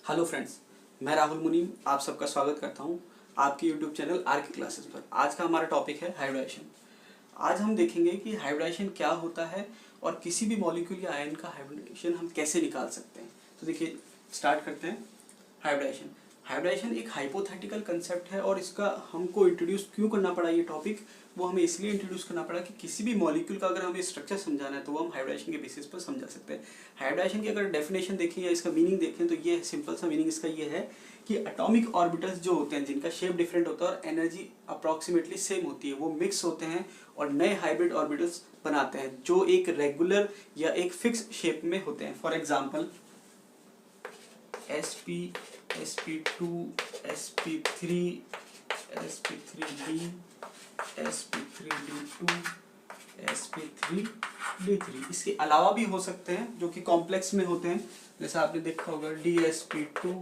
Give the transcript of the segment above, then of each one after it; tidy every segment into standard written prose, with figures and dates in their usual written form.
Hello friends, मैं राहुल मुनीम आप सबका स्वागत करता हूं आपके यूट्यूब चैनल आर के क्लासेस पर। आज का हमारा टॉपिक है हाइब्रिडाइजेशन। आज हम देखेंगे कि हाइब्रिडाइजेशन क्या होता है और किसी भी मॉलिक्यूल या आयन का हाइब्रिडाइजेशन हम कैसे निकाल सकते हैं। तो देखिए, स्टार्ट करते हैं। हाइब्रिडाइजेशन हाइब्रिडाइजेशन एक हाइपोथेटिकल कंसेप्ट है और इसका हमको इंट्रोड्यूस क्यों करना पड़ा ये टॉपिक, वो हमें इसलिए इंट्रोड्यूस करना पड़ा कि किसी भी मॉलिक्यूल का अगर हमें स्ट्रक्चर समझाना है तो वो हम हाइब्रिडाइजेशन के बेसिस पर समझा सकते हैं। हाइब्रिडाइजेशन की अगर डेफिनेशन देखें या इसका मीनिंग देखें तो ये सिंपल सा मीनिंग इसका ये है कि एटॉमिक ऑर्बिटल्स जो होते हैं जिनका शेप डिफरेंट होता है और एनर्जी अप्रॉक्सीमेटली सेम होती है, वो मिक्स होते हैं और नए हाइब्रिड ऑर्बिटल्स बनाते हैं जो एक रेगुलर या एक फिक्स शेप में होते हैं। For example sp sp2 sp3 sp3d sp3d2 sp3d3 इसके अलावा भी हो सकते हैं जो कि कॉम्प्लेक्स में होते हैं, जैसा आपने देखा होगा dsp2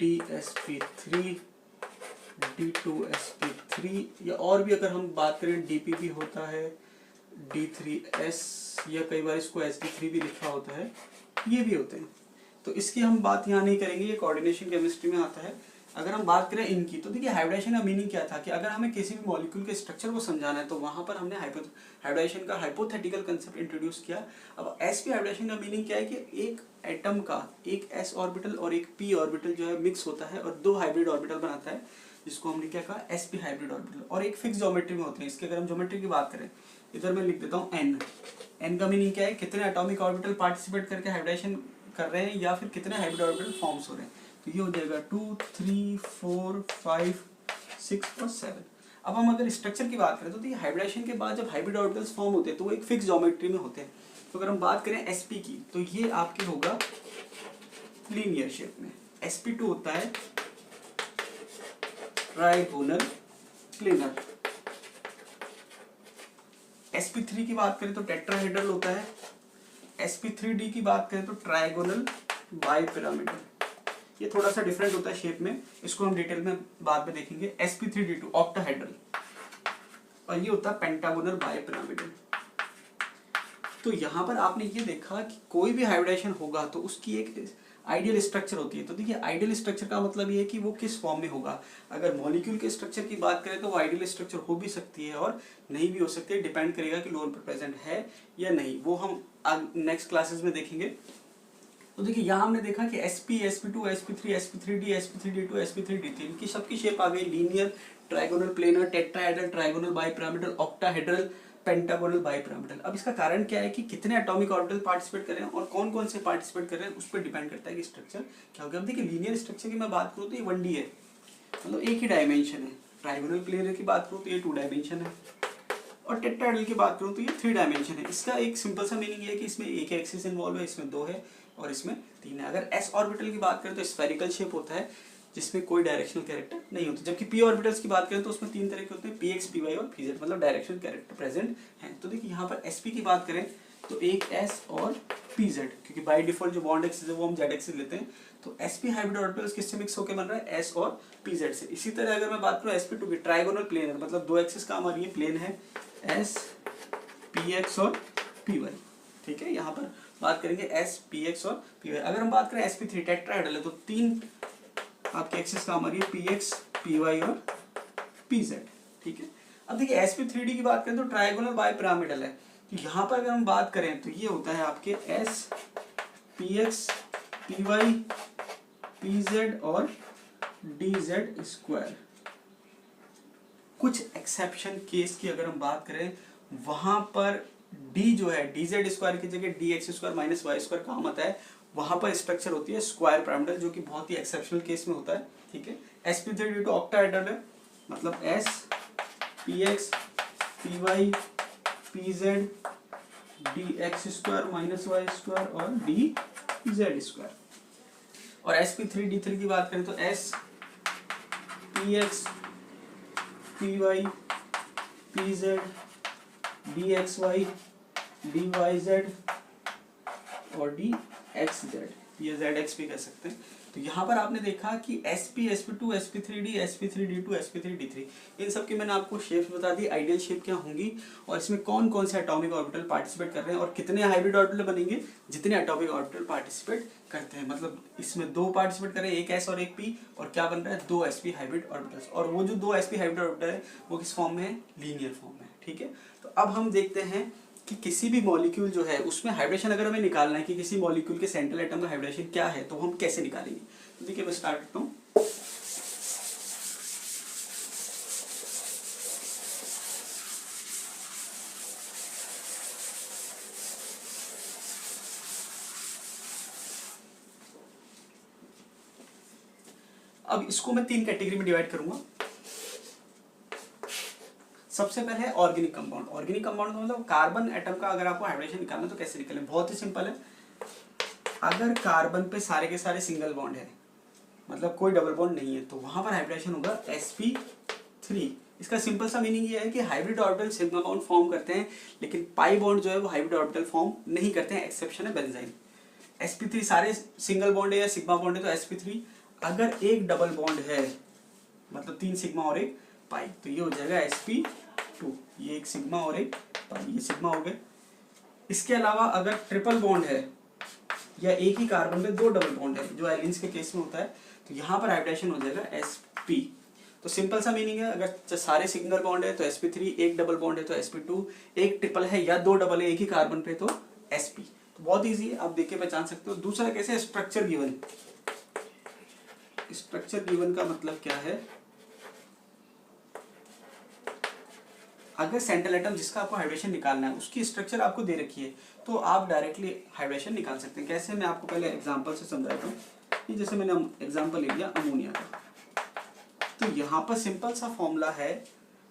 dsp3 d2sp3, या और भी अगर हम बात करें dp भी होता है, d3s, या कई बार इसको sd3 भी लिखा होता है, ये भी होते हैं। तो इसकी हम बात यहाँ नहीं करेंगे, ये कोऑर्डिनेशन केमिस्ट्री में आता है। अगर हम बात करें इनकी तो देखिए, हाइब्रिडाइजेशन का मीनिंग क्या था कि अगर हमें किसी भी मॉलिक्यूल के स्ट्रक्चर को समझाना है तो वहाँ पर हमने हाइब्रिडाइजेशन का हाइपोथेटिकल कंसेप्ट इंट्रोड्यूस किया। अब sp हाइब्रिडाइजेशन का मीनिंग क्या है कि एक एटम का एक s ऑर्बिटल और एक p ऑर्बिटल जो है मिक्स होता है और दो हाइब्रिड ऑर्बिटल बनाता है, जिसको हमने क्या कहा, sp हाइब्रिड ऑर्बिटल, और एक फिक्स ज्योमेट्री में होते हैं। इसके अगर हम ज्योमेट्री की बात करें, इधर मैं लिख देता हूँ n का मीनिंग क्या है, कितने एटॉमिक ऑर्बिटल पार्टिसिपेट करके हाइब्रिडाइजेशन कर रहे हैं या फिर कितने हाइब्रिड ऑर्बिटल फॉर्म्स हो रहे हैं। तो ये हो जाएगा 2 3 4 5 6 और 7। अब हम अगर स्ट्रक्चर की बात करें तो ये हाइब्रिडाइजेशन के बाद जब हाइब्रिड ऑर्बिटल्स फॉर्म होते हैं तो वो एक फिक्स ज्योमेट्री में होते हैं। तो अगर हम बात करें sp की तो ये आपके होगा लीनियर शेप में, sp2 होता है ट्राइगोनल प्लेनर, sp3 की बात करें तो टेट्राहेड्रल होता है, sp3d की बात करें तो ट्राइगोनल बाइपिरामिडल। ये थोड़ा सा डिफरेंट होता है शेप में, इसको हम डिटेल में बाद में देखेंगे। sp3d2 ऑक्टाहेड्रल, और ये होता है पेंटागोनल बाइपिरामिडल। तो यहाँ पर आपने ये देखा कि कोई भी हाइब्रिडाइजेशन होगा तो उसकी एक आइडियल स्ट्रक्चर होती है। तो देखिए, आइडियल स्ट्रक्चर का मतलब ये है कि वो किस फॉर्म में होगा। अगर मॉलिक्यूल के स्ट्रक्चर की बात करें तो वो आइडियल स्ट्रक्चर हो भी सकती है और नहीं भी हो सकती है, डिपेंड करेगा कि लोन पर प्रेजेंट है या नहीं, वो हम नेक्स्ट क्लासेस में देखेंगे। तो देखिए, यहाँ हमने देखा कि sp sp2 sp3 sp3d sp3d2 sp3d3 इनकी सबकी शेप आ गई linear, trigonal planar, tetrahedral, trigonal bipyramidal, octahedral, pentagonal bipyramidal. अब इसका कारण क्या है कि कितने एटॉमिक ऑर्बिटल पार्टिसिपेट कर रहे हैं और कौन कौन से पार्टिसिपेट कर रहे हैं, उस पर डिपेंड करता है कि स्ट्रक्चर क्या होगा। अब देखिए, लीनियर स्ट्रक्चर की मैं बात करूँ तो ये 1D है, मतलब एक ही डायमेंशन है। ट्राइगोनल प्लेनर की बात करूँ तो ये 2 डायमेंशन है, और टेट्राहेड्रल की बात करूँ तो ये 3 डायमेंशन है। इसका एक सिंपल सा मीनिंग ये है कि इसमें एक एक्सिस इन्वॉल्व है, इसमें 2 है और इसमें 3 है। अगर s ऑर्बिटल की बात करें तो स्फेरिकल शेप होता है जिसमें कोई डायरेक्शनल कैरेक्टर नहीं होता, जबकि p ऑर्बिटल्स की बात करें तो उसमें 3 तरह के होते हैं, px py और pz, मतलब डायरेक्शनल कैरेक्टर प्रेजेंट हैं। तो देखिए, यहाँ पर sp की बात करें तो एक s और pz, क्योंकि बाय डिफॉल्ट जो बॉन्ड एक्सिस है वो हम z एक्सिस लेते हैं। तो sp हाइब्रिड ऑर्बिटल्स किससे मिक्स होकर बन रहा है, s और pz से। इसी तरह अगर मैं बात करूँ sp2 की, ट्राइगोनल प्लेनर, मतलब 2 एक्सिस का हमारी ये प्लेन है, s px और py, ठीक है। यहाँ पर बात करेंगे s px और py। अगर हम बात करें sp3 टेट्राहेड्रल है तो 3 आपके एक्सिस का हमारी px py और pz, ठीक है। अब देखिए, sp3d की बात करें तो ट्राइगोनल बाइपिरामिडल है। तो यहाँ पर अगर हम बात करें तो ये होता है आपके s px py pz और dz स्क्वायर। कुछ एक्सेप्शन केस की अगर हम बात करें, वहां पर d जो है dz स्क्वायर की जगह dx square minus Y square काम आता है, वहां पर स्ट्रक्चर होती है स्क्वायर पिरामिडल, जो कि बहुत ही एक्सेप्शनल केस में होता है, ठीक है। sp3d2 ऑक्टाहेड्रल है, मतलब s px py pz dx square minus Y square और dz स्क्वायर। और sp3d3 की बात करें तो s px py pz dxy dyz और dxz ये ZX भी कह सकते हैं। तो यहाँ पर आपने देखा कि sp, sp2, sp3d, sp3d2, sp3d3 इन सब की मैंने आपको शेप्स बता दी, आइडियल शेप क्या होंगी और इसमें कौन कौन से एटॉमिक ऑर्बिटल पार्टिसिपेट कर रहे हैं और कितने हाइब्रिड ऑर्बिटल बनेंगे जितने एटॉमिक ऑर्बिटल पार्टिसिपेट करते हैं। मतलब इसमें 2 पार्टिसिपेट कर रहे हैं, एक s और एक p, और क्या बन रहा है 2 sp हाइब्रिड ऑर्बिटल्स। और वो जो 2 sp हाइब्रिड ऑर्बिटल है वो किस फॉर्म में है, लीनियर फॉर्म में। ठीक है, तो अब हम देखते हैं कि किसी भी मॉलिक्यूल जो है उसमें हाइब्रिडेशन अगर हमें निकालना है कि किसी मॉलिक्यूल के सेंट्रल एटम का हाइब्रिडेशन क्या है तो हम कैसे निकालेंगे। तो देखिए मैं स्टार्ट करता हूँ। अब इसको मैं 3 कैटेगरी में डिवाइड करूंगा। सबसे पहले है ऑर्गेनिक कंपाउंड। ऑर्गेनिक कंपाउंड का मतलब कार्बन एटम का अगर आपको हाइब्रिडेशन निकालना है तो कैसे निकालें, बहुत ही सिंपल है। अगर कार्बन पे सारे के सारे सिंगल बॉन्ड है, मतलब कोई डबल बॉन्ड नहीं है, तो वहां पर हाइब्रिडेशन होगा sp3। इसका सिंपल सा मीनिंग ये है कि hybrid orbital sigma bond form करते हैं लेकिन पाई बॉन्ड जो है वो हाइब्रिड ऑर्बिटल फॉर्म नहीं करते हैं, एक्सेप्शन है बेंजाइन। sp3 सारे सिंगल बॉन्ड है या सिग्मा बॉन्ड है तो sp3। अगर एक डबल बॉन्ड है मतलब 3 सिग्मा और एक पाई तो ये हो जाएगा sp2। ये एक सिग्मा और एक पाई, ये सिग्मा हो गए। इसके अलावा अगर ट्रिपल बॉन्ड है या एक ही कार्बन पे 2 डबल बॉन्ड है जो एलिन्स के केस में होता है तो यहाँ पर हाइब्रिडेशन हो जाएगा sp। तो सिंपल सा मीनिंग है, अगर सारे सिंगल बॉन्ड है तो sp3, एक डबल बॉन्ड है तो sp2, एक ट्रिपल है या 2 डबल है एक ही कार्बन पे तो sp। तो बहुत इजी है, आप देख के पहचान सकते हो। दूसरा कैसे, स्ट्रक्चर गिवन। स्ट्रक्चर गिवन का मतलब क्या है, अगर सेंट्रल एटम जिसका आपको हाइब्रिडेशन निकालना है उसकी स्ट्रक्चर आपको दे रखी है तो आप डायरेक्टली हाइब्रिडेशन निकाल सकते हैं। कैसे, मैं आपको पहले एग्जांपल से समझाता हूँ। जैसे मैंने एग्जांपल ले लिया अमोनिया का, तो यहाँ पर सिंपल सा फॉर्मूला है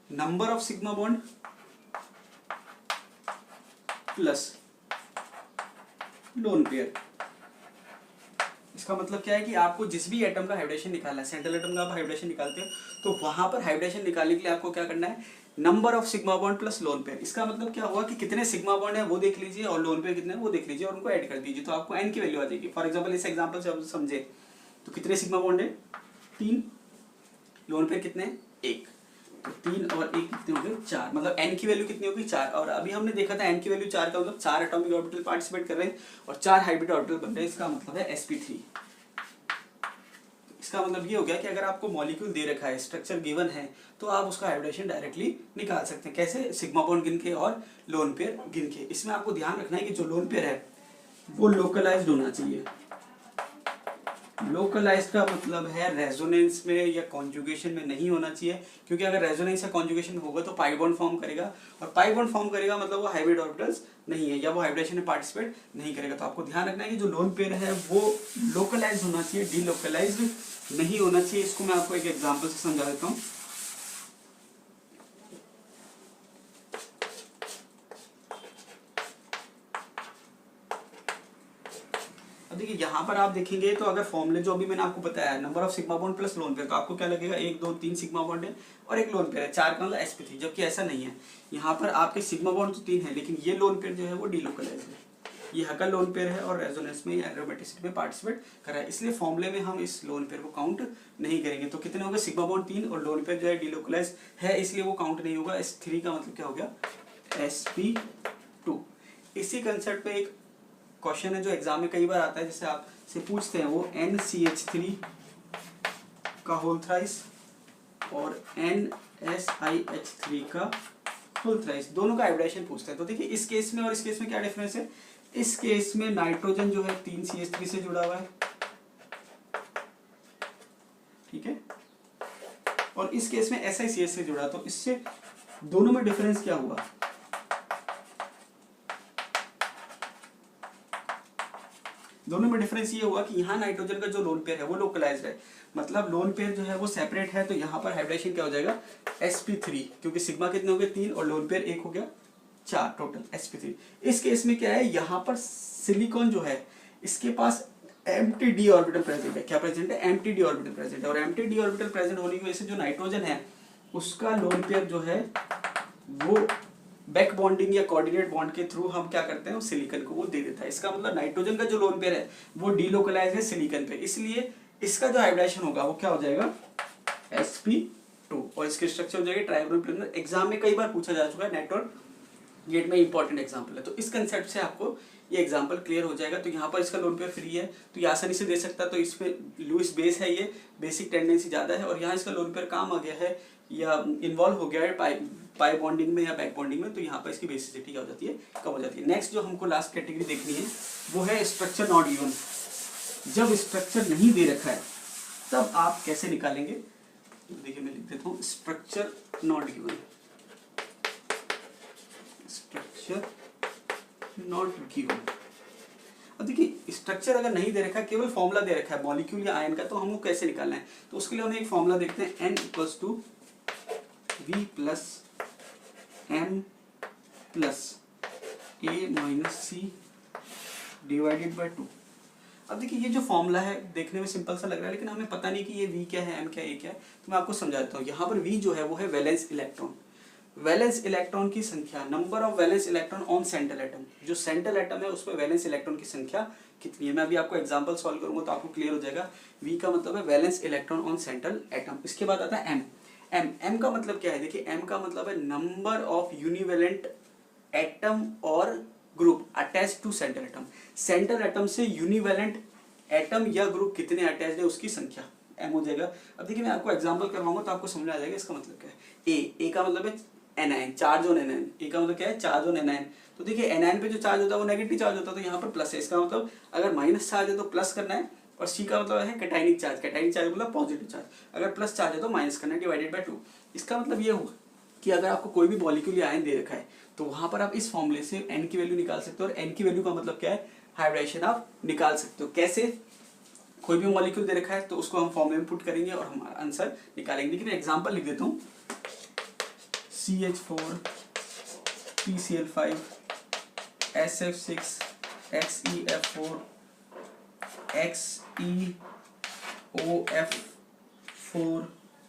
number of sigma bond plus lone pair. इसका मतलब क्या है कि आपको जिस भी एटम का हाइब्रिडेशन निकालना है, सेंट्रल एटम का आप हाइब्रिडेशन निकालते हो तो वहां पर हाइब्रिडेशन निकालने के लिए आपको क्या करना है, number of sigma bond plus lone pair. इसका मतलब क्या हुआ कि कितने सिग्मा बॉन्ड है वो देख लीजिए और लोन पेयर कितने हैं वो देख लीजिए और उनको ऐड कर दीजिए तो आपको n की वैल्यू आ जाएगी। फॉर एग्जांपल इस एग्जांपल से आप समझे तो कितने सिग्मा बॉन्ड है 3, लोन पेयर कितने हैं 1, तो 3 और 1 कितने हो गए 4, मतलब n की वैल्यू कितनी होगी 4। और अभी हमने देखा था n की वैल्यू 4 का मतलब 4 एटॉमिक ऑर्बिटल पार्टिसिपेट कर रहे हैं और 4 हाइब्रिड ऑर्बिटल बन रहे हैं, इसका मतलब है sp3। इसका मतलब ये हो गया कि अगर आपको मॉलिक्यूल दे रखा है, स्ट्रक्चर गिवन है, तो आप उसका हाइब्रिडेशन डायरेक्टली निकाल सकते हैं। कैसे, सिग्मा बॉन्ड गिन के और लोन पेयर गिन के। इसमें आपको ध्यान रखना है कि जो लोन पेयर है वो लोकलाइज्ड होना चाहिए। लोकलाइज्ड का मतलब है रेजोनेंस में या कॉन्जुगेशन में नहीं होना चाहिए, क्योंकि अगर रेजोनेंस या कॉन्जुगेशन होगा तो पाई बॉन्ड फॉर्म करेगा और पाई बॉन्ड फॉर्म करेगा मतलब वो हाइब्रिड ऑर्बिटल्स नहीं है या वो हाइब्रिडेशन में पार्टिसिपेट नहीं करेगा। तो आपको ध्यान रखना है कि जो लोन पेयर है वो लोकलाइज्ड होना चाहिए, डीलोकलाइज्ड नहीं होना चाहिए। इसको मैं आपको एक एग्जांपल से समझा देता हूँ। अब देखिए यहाँ पर आप देखेंगे तो अगर फॉर्मूले जो अभी मैंने आपको बताया है number of sigma bond plus lone pair, तो आपको क्या लगेगा 1 2 3 सिग्मा बॉन्ड है और एक लोन पेयर है, 4 का मतलब sp3, जबकि ऐसा नहीं है। यहाँ पर आपके सिग्मा बॉन्ड तो 3 है लेकिन ये लोन पेयर जो है वो डीलोकलाइज्ड है। ये हका लोन पेयर है और रेजोनेंस में या एरोमेटिसिटी में पार्टिसिपेट कर रहा है, इसलिए फॉर्मूले में हम इस लोन पेयर को काउंट नहीं करेंगे। तो कितने होंगे, सिग्मा बॉन्ड 3 और लोन पेयर जो है डीलोकलाइज्ड है इसलिए वो काउंट नहीं होगा। s3 का मतलब क्या हो गया sp2। इसी कंसेप्ट पे एक क्वेश्चन है जो एग्जाम में कई बार आता है, जिससे आप से पूछते हैं, वो NCH3 का होल थ्राइस और NSiH3 का होल थ्राइस, दोनों का हाइब्रिडेशन पूछते हैं। तो देखिए इस केस में और इस केस में क्या डिफरेंस है, इस केस में नाइट्रोजन जो है 3CH3 से जुड़ा हुआ है, ठीक है, और इस केस में SiCH से जुड़ा। तो इससे दोनों में डिफरेंस क्या हुआ, दोनों में डिफरेंस ये हुआ कि यहाँ नाइट्रोजन का जो लोन पेयर है वो लोकलाइज्ड है, मतलब लोन पेयर जो है वो सेपरेट है, तो यहाँ पर हाइब्रिडेशन क्या हो जाएगा sp3, क्योंकि सिग्मा कितने हो गए 3 और लोन पेयर 1 हो गया 4, टोटल sp3। इस केस में क्या है, यहाँ पर सिलिकॉन जो है इसके पास एम्प्टी डी ऑर्बिटल प्रेजेंट है। क्या प्रेजेंट है, एम्प्टी डी ऑर्बिटल प्रेजेंट है, और एम्प्टी डी ऑर्बिटल प्रेजेंट होने की वजह से जो नाइट्रोजन है उसका लोन पेयर जो है वो बैक बॉन्डिंग या कोऑर्डिनेट बॉन्ड के थ्रू हम क्या करते हैं, सिलिकॉन को वो दे देता है। इसका मतलब नाइट्रोजन का जो लोन पेयर है वो डीलोकलाइज है सिलिकॉन पे, इसलिए इसका जो हाइब्रिडाइजेशन होगा वो क्या हो जाएगा, sp2, और इसके स्ट्रक्चर हो जाएगा ट्राइगोनल प्लेनर। एग्जाम में कई बार पूछा जा चुका है, नेटवर्क गेट में इंपॉर्टेंट एग्जाम्पल है, तो इस कंसेप्ट से आपको ये एग्जाम्पल क्लियर हो जाएगा। तो यहाँ पर इसका लोन पेयर फ्री है तो ये आसानी से दे सकता है, तो इसमें लुईस बेस है, ये बेसिक टेंडेंसी ज़्यादा है, और यहाँ इसका लोन पेयर काम आ गया है या इन्वॉल्व हो गया है पाई बॉन्डिंग में या बैक बॉन्डिंग में, तो यहाँ पर इसकी बेसिसिटी क्या हो जाती है, कम हो जाती है। नेक्स्ट जो हमको लास्ट कैटेगरी देखनी है वो है स्ट्रक्चर नॉट गिवन। जब स्ट्रक्चर नहीं दे रखा है तब आप कैसे निकालेंगे, देखिए मैं लिख देता हूँ structure not given, structure not given. अब देखिए स्ट्रक्चर अगर नहीं दे रखा है, केवल फॉर्मूला दे रखा है मॉलिक्यूल या आयन का, तो हमको कैसे निकालना है, तो उसके लिए हम एक फॉर्मूला देखते हैं, n equals to v plus m plus a minus c divided by 2। अब देखिए ये जो फॉर्मूला है देखने में सिंपल सा लग रहा है, लेकिन हमें पता नहीं कि ये v क्या है, m क्या है, a क्या है, तो मैं आपको समझाता हूँ। यहाँ पर v जो है वो है वैलेंस इलेक्ट्रॉन, वैलेंस इलेक्ट्रॉन की संख्या, number of valence electron on central atom, जो सेंट्रल एटम है उसमें वैलेंस इलेक्ट्रॉन की संख्या कितनी है। मैं अभी आपको एग्जांपल सॉल्व करूंगा तो आपको क्लियर हो जाएगा। V का मतलब है valence electron on central atom. इसके बाद आता है M का मतलब क्या है, देखिए M का मतलब है नंबर ऑफ यूनिवेलेंट एटम और group attach to central atom. Central atom से यूनिवेलेंट एटम या ग्रुप कितने अटैच है उसकी संख्या M हो जाएगा। अब देखिए मैं आपको एग्जांपल करवाऊंगा तो आपको समझ आ जाएगा इसका मतलब क्या है। ए का मतलब है एनायन, चार्ज ऑन एनायन, ए का मतलब क्या है, चार्ज ऑन एनायन। तो देखिए एनायन पे जो चार्ज होता है वो नेगेटिव चार्ज होता है, तो यहाँ पर प्लस है, इसका मतलब अगर माइनस चार्ज है तो प्लस करना है, और सी का मतलब है कैटायनिक चार्ज, कैटायनिक चार्ज मतलब पॉजिटिव चार्ज, अगर प्लस चार्ज है तो माइनस करना है डिवाइडेड बाय 2। इसका मतलब ये हुआ कि अगर आपको कोई भी मॉलिक्यूल या आयन दे रखा है तो वहां पर आप इस फॉर्मूले से n की वैल्यू निकाल सकते हो, और n की वैल्यू का मतलब क्या है, हाइब्रिडाइजेशन आप निकाल सकते हो। कैसे, कोई भी मॉलिक्यूल दे रखा है तो उसको हम फॉर्मूले में पुट करेंगे और हमारा आंसर निकालेंगे। लेकिन एग्जांपल लिख देता हूँ, CH4 PCl5 SF6 XeF4 XeOF4,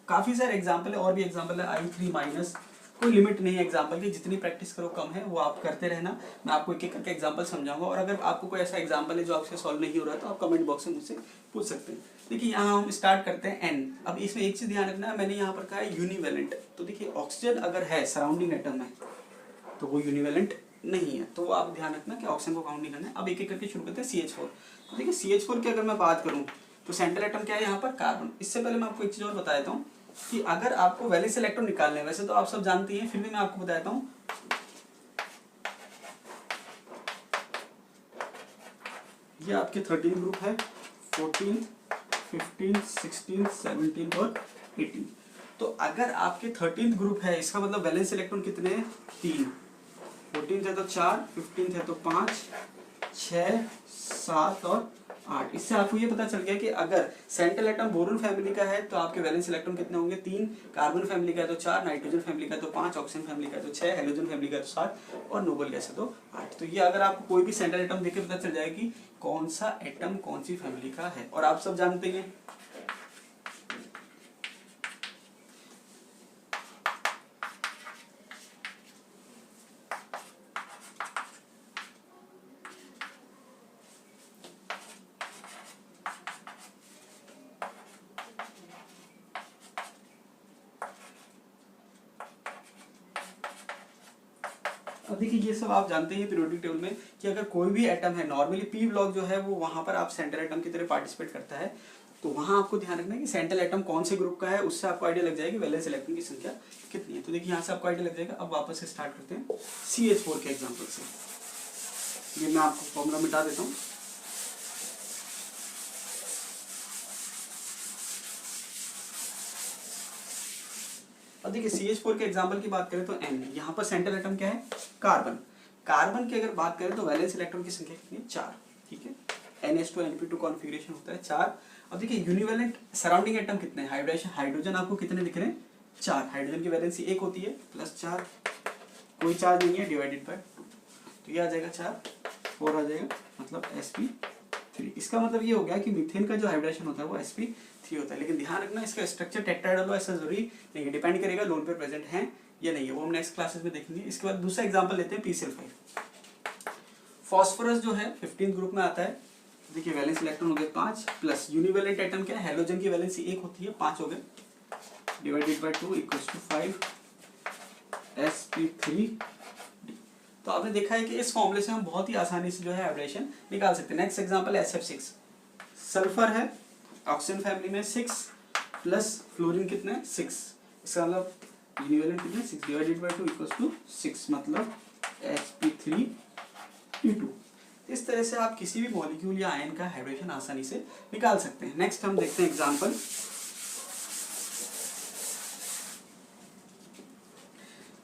काफी सारे एग्जाम्पल है, और भी एग्जाम्पल है, I3 माइनस, कोई लिमिट नहीं है एग्जाम्पल की, जितनी प्रैक्टिस करो कम है, वो आप करते रहना। मैं आपको एक एक करके एग्जाम्पल समझाऊंगा, और अगर आपको कोई ऐसा एग्जाम्पल है जो आपसे सॉल्व नहीं हो रहा तो आप कमेंट बॉक्स में मुझसे पूछ सकते हैं। देखिए यहाँ हम स्टार्ट करते हैं n। अब इसमें एक चीज ध्यान रखना है, मैंने यहाँ पर कहा है यूनिवेलेंट, तो देखिए ऑक्सीजन अगर है सराउंडिंग एटम में तो वो यूनिवेलेंट नहीं है, तो आप ध्यान रखना कि ऑक्सीजन को काउंट नहीं करना है। अब एक एक करके शुरू करते हैं CH4। तो देखिए CH4 की अगर मैं बात करूँ तो सेंट्रल एटम क्या है यहाँ पर, कार्बन। इससे पहले मैं आपको एक चीज और बता देता हूँ कि अगर आपको वैलेंस इलेक्ट्रॉन निकालने हैं, वैसे तो आप सब जानते हैं, फिर भी मैं आपको बताता हूँ, ये आपके 13 ग्रुप है, 14, 15, 16, 17 और 18। तो अगर आपके 13 ग्रुप है, इसका मतलब वैलेंस इलेक्ट्रॉन कितने हैं, 3, 14 थे तो 4, 15 थे तो 5, 6, 7 और 8। इससे आपको ये पता चल गया कि अगर सेंट्रल एटम बोरोन फैमिली का है तो आपके वैलेंस इलेक्ट्रॉन कितने होंगे, 3, कार्बन फैमिली का है तो 4, नाइट्रोजन फैमिली का है तो 5, ऑक्सीजन फैमिली का है तो 6, हेलोजन फैमिली का है तो 7 और नोबल गैस है तो 8। तो ये अगर आपको कोई भी सेंट्रल एटम देख के पता चल जाएगा कि कौन सा एटम कौन सी फैमिली का है, और आप सब जानते हैं। अब देखिए ये सब आप जानते हैं पीरियोडिक टेबल में कि अगर कोई भी एटम है, नॉर्मली पी ब्लॉक जो है वो वहां पर आप सेंट्रल एटम की तरह पार्टिसिपेट करता है, तो वहां आपको ध्यान रखना है कि सेंट्रल एटम कौन से ग्रुप का है, उससे आपको आइडिया लग जाएगी वैलेंस इलेक्ट्रॉन की संख्या कितनी है। तो देखिए यहाँ से आपको आइडिया लग जाएगा। अब वापस से स्टार्ट करते हैं CH4 के एग्जाम्पल से। ये मैं आपको फॉर्मूला मिटा देता हूँ। अब देखिए CH4 के एग्जाम्पल की बात करें तो N, यहाँ पर सेंट्रल एटम क्या है, कार्बन। कार्बन की अगर बात करें तो वैलेंस इलेक्ट्रॉन की संख्या कितनी है, 4, ठीक है। NH2 कॉन्फ़िगरेशन होता है 4। अब देखिए यूनिवेलेंट सराउंडिंग एटम कितने हैं, हाइब्रिडेशन, हाइड्रोजन आपको कितने दिख रहे हैं, 4। हाइड्रोजन की वैलेंसी 1 होती है, +4, कोई चार्ज नहीं है, डिवाइडेड बाय 2, तो ये आ जाएगा 4, 4 आ जाएगा, मतलब sp3। इसका मतलब ये हो गया कि मीथेन का जो हाइब्रिडेशन होता है वो sp3 होता है। लेकिन ध्यान रखना इसका स्ट्रक्चर टेट्राहेड्रल हो ऐसा जरूरी नहीं है, डिपेंड करेगा लोन पे प्रेजेंट है या नहीं है, वो हम नेक्स्ट क्लासेस में देखेंगे। इसके बाद दूसरा एग्जांपल लेते हैं PCl5। फॉस्फोरस जो है 15 ग्रुप में आता है। देखिए वैलेंस इलेक्ट्रॉन हो गए 5 प्लस यूनिवैलेंट एटम क्या है, हेलोजन की वैलेंसी 1 होती है, 5 हो गए, divided by 2 equals to 5 sp3। तो आपने देखा है कि इस फॉर्मूले से हम बहुत ही आसानी से जो है हाइब्रिडेशन निकाल सकते हैं। नेक्स्ट एग्जांपल है SF6। सल्फर है ऑक्सीजन फैमिली में 6 प्लस फ्लोरीन कितने 6, इसका मतलब यूनिवैलेंट कितने 6 डिवाइडेड बाय 2 इक्वल्स टू 6, मतलब sp3d2। इस तरह से आप किसी भी मॉलिक्यूल या आयन का हाइब्रिडेशन आसानी से निकाल सकते हैं। नेक्स्ट हम देखते हैं एग्जांपल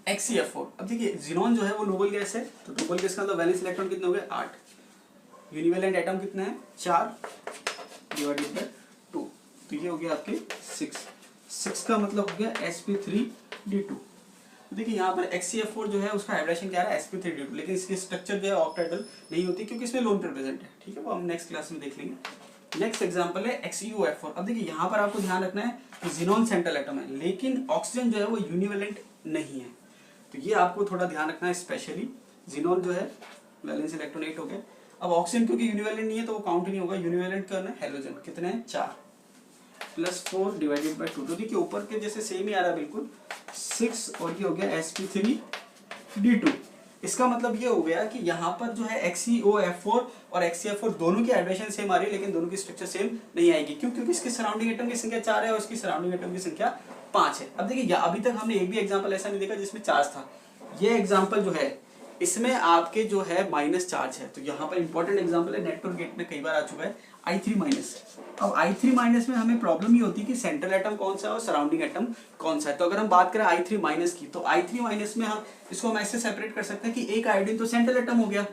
HCl4। अब देखिए जिनोन जो है वो नोबल गैस है, तो नोबल गैस का मतलब वैलेंस इलेक्ट्रॉन कितने हो गए 8, यूनिवैलेंट एटम कितने हैं 4 डिवाइडेड बाय 2, तो ये हो गया आपके 6 का मतलब हो गया sp3d2। देखिए यहाँ पर HCl4 जो है उसका हाइब्रिडेशन क्या है sp3d2, लेकिन इसकी स्ट्रक्चर जो है ऑक्टाहेड्रल नहीं होती क्योंकि इसमें लोन पेयर प्रेजेंट है, ठीक है, वो हम नेक्स्ट क्लास में देख लेंगे। नेक्स्ट एग्जांपल है XuF4। अब देखिए यहाँ पर आपको ध्यान रखना है कि जिनोन सेंट्रल एटम है, लेकिन ऑक्सीजन जो है वो यूनिवैलेंट नहीं है, तो ये आपको थोड़ा ध्यान रखना है। स्पेशली जिनोन जो है वैलेंस इलेक्ट्रॉन 8 हो गए। अब ऑक्सीजन क्योंकि यूनिवैलेंट नहीं है तो वो काउंट नहीं होगा, यूनिवैलेंट करना है हेलोजन कितने हैं 4 प्लस 4 डिवाइडेड बाय 2, तो देखिए ऊपर के जैसे सेम ही आ रहा है बिल्कुल 6, और ये हो गया sp3d2। इसका मतलब ये हो गया कि यहाँ पर जो है XeO और HCl4 दोनों की हाइब्रिडेशन सेम आ रही है, लेकिन दोनों की स्ट्रक्चर सेम नहीं आएगी। क्यों? क्योंकि इसकी सराउंडिंग एटम की संख्या 4 है और इसकी सराउंडिंग एटम की संख्या 5 है। अब देखिए अभी तक हमने एक भी एग्जाम्पल ऐसा नहीं देखा जिसमें चार्ज था। ये एग्जाम्पल जो है इसमें आपके जो है माइनस चार्ज है, तो यहाँ पर इंपॉर्टेंट एग्जाम्पल है, नेटवर्क गेट में कई बार आ चुका है I3-। अब I3- में हमें प्रॉब्लम ये होती है कि सेंट्रल एटम कौन सा है और सराउंडिंग एटम कौन सा है। तो अगर हम बात करें I3- की, तो I3- में हम इसको हम ऐसे सेपरेट कर सकते हैं कि एक आयोडीन तो सेंट्रल एटम हो गया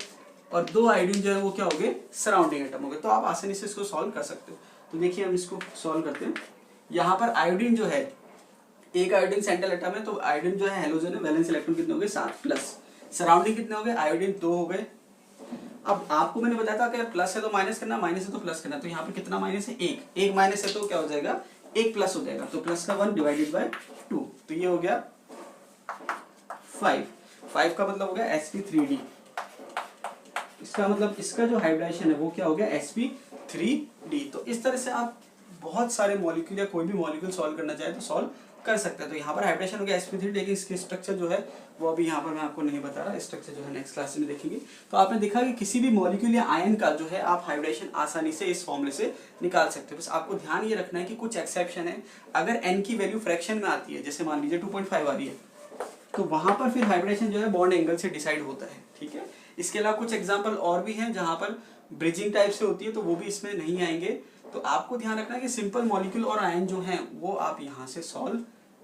और 2 आयोडीन जो है वो क्या हो गए सराउंडिंग एटम हो गए। तो आप आसानी से इसको सॉल्व कर सकते हो। तो देखिए हम इसको सॉल्व करते हैं। यहाँ पर आयोडीन जो है, एक आयोडीन सेंट्रल एटम है, तो आयोडीन जो है हेलोजन है, वैलेंस इलेक्ट्रॉन कितने हो गए 7 प्लस, सराउंडिंग कितने हो गए आयोडीन 2 हो गए। अब आपको मैंने बताया था कि प्लस है तो माइनस करना, माइनस है तो प्लस करना, तो यहाँ पे कितना माइनस है 1, 1 माइनस है तो क्या हो जाएगा 1 प्लस हो जाएगा, तो प्लस का 1 डिवाइडेड बाय 2, तो ये हो गया 5 का मतलब हो गया sp3d। इसका मतलब इसका जो हाइब्रिडेशन है वो क्या हो गया sp3d। तो इस तरह से आप बहुत सारे मॉलिक्यूल या कोई भी मॉलिक्यूल सॉल्व करना चाहे तो सॉल्व कर सकते हैं। तो यहाँ पर हाइब्रिडेशन हो गया sp3, लेकिन इसकी स्ट्रक्चर जो है वो अभी यहाँ पर मैं आपको नहीं बता रहा, स्ट्रक्चर जो है नेक्स्ट क्लास में देखेंगे। तो आपने देखा कि किसी भी मॉलिक्यूल या आयन का जो है आप हाइब्रिडेशन आसानी से इस फॉर्मूले से निकाल सकते हो। बस आपको ध्यान ये रखना है कि कुछ एक्सेप्शन है, अगर n की वैल्यू फ्रैक्शन में आती है, जैसे मान लीजिए 2.5 आ रही है, तो वहां पर फिर हाइब्रिडेशन जो है बॉन्ड एंगल से डिसाइड होता है, ठीक है। इसके अलावा कुछ एग्जाम्पल और भी हैं जहां पर ब्रिजिंग टाइप से होती है, तो वो भी इसमें नहीं आएंगे। तो आपको ध्यान रखना है कि सिंपल मॉलिक्यूल और आयन जो हैं वो आप यहाँ से सॉल्व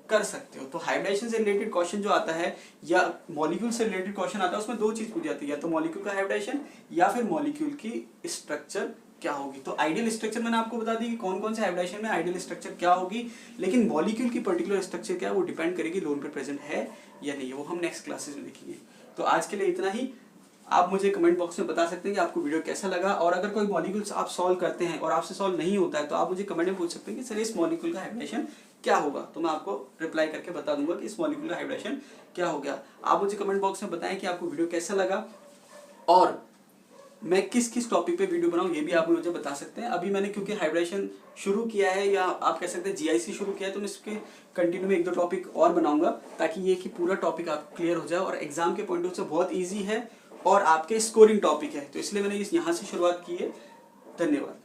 कर सकते हो। तो हाइब्रिडेशन से रिलेटेड क्वेश्चन जो आता है या मॉलिक्यूल से रिलेटेड क्वेश्चन आता है, उसमें दो चीज पूछी जाती है, या तो मॉलिक्यूल का हाइब्रिडेशन या फिर मॉलिक्यूल की स्ट्रक्चर क्या होगी। तो आइडियल स्ट्रक्चर मैंने आपको बता दी कि कौन कौन से हाइब्रिडेशन में आइडियल स्ट्रक्चर क्या होगी, लेकिन मॉलिक्यूल की पर्टिकुलर स्ट्रक्चर क्या है वो डिपेंड करेगी लोन पे प्रेजेंट है या नहीं है, वो हम नेक्स्ट क्लासेस में देखेंगे। तो आज के लिए इतना ही। आप मुझे कमेंट बॉक्स में बता सकते हैं कि आपको वीडियो कैसा लगा, और अगर कोई मॉलिक्यूल्स आप सॉल्व करते हैं और आपसे सॉल्व नहीं होता है तो आप मुझे कमेंट में पूछ सकते हैं कि सर इस मॉलिक्यूल का हाइब्रिडेशन क्या होगा, तो मैं आपको रिप्लाई करके बता दूंगा कि इस मॉलिक्यूल का हाइब्रिडेशन क्या हो गया। आप मुझे कमेंट बॉक्स में बताएं कि आपको वीडियो कैसा लगा और मैं किस किस टॉपिक पे वीडियो बनाऊं, ये भी आप मुझे बता सकते हैं। अभी मैंने क्योंकि हाइब्रिडेशन शुरू किया है, या आप कह सकते हैं जीआईसी शुरू किया है, तो मैं इसके कंटिन्यू में 1-2 टॉपिक और बनाऊंगा ताकि ये कि पूरा टॉपिक आप क्लियर हो जाए, और एग्जाम के पॉइंट ऑफ व्यू से बहुत ईजी है और आपके स्कोरिंग टॉपिक है, तो इसलिए मैंने यहाँ से शुरुआत की है। धन्यवाद।